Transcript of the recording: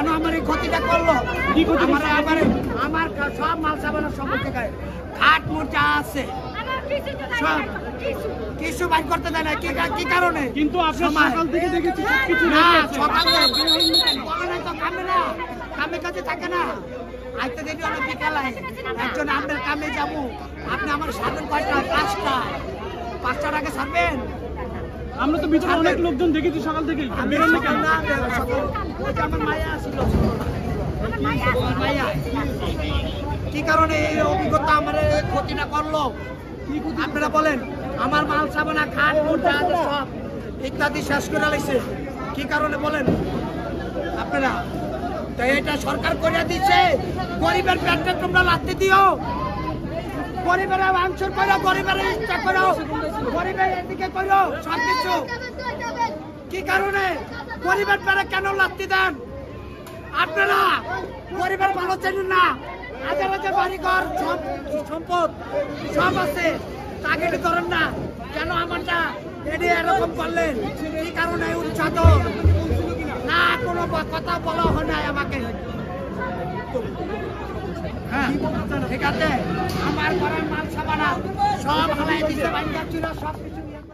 কেন আমার এই ক্ষতিটা করলো? আমার সব মাল সাবানের সম্পর্কে খাট মোট যা আছে সব কিছু বাইর করতে দেয় না। কি কারণে? কিন্তু সকাল থেকে দেখেছি সবকিছু সকালে বলে নাই তো কামে কাজে থাকে না। আইতে দেখি অনেক বিকালে একজন আপনার কামে যাবো, আপনি আমার সাধন কয়টা? 5টার আগে ছাড়বেন। আমরা তো ভিতরে অনেক লোকজন দেখেছি সকাল থেকেই। আমার মায়া ছিল, কি কারণে এই অভিজ্ঞতা আমার ক্ষতিটা করলো আপনারা বলেন? আমার মাল সাবানা খাট মোটা সব ইত্যাদি শেষ করে লাগছে। কি কারণে বলেন আপনারা? তো এটা সরকার করে দিচ্ছে, গরিবের পেটটা তোমরা লাগতে দিও, গরিবের আংশর করো, গরিবের ইচ্ছা করো, গরিবের এদিকে করো সবকিছু। কি কারণে গরিবের পেটে কেন লাগতে দেন আপনারা? গরিবের ভালো চেনেন না। হাজার হাজার বাড়িঘর সম্পদ সব আছে, তাকে ধরেন না কেন? আমারটা এটি এরকম করলেন কি কারণে? উচ্চাদন না, কোনো কথা বলা হয় নাই আমাকে। হ্যাঁ ঠিক আছে, আমার ঘরের মাল সাবানা সব হালাই দিতে পারি, সব কিছু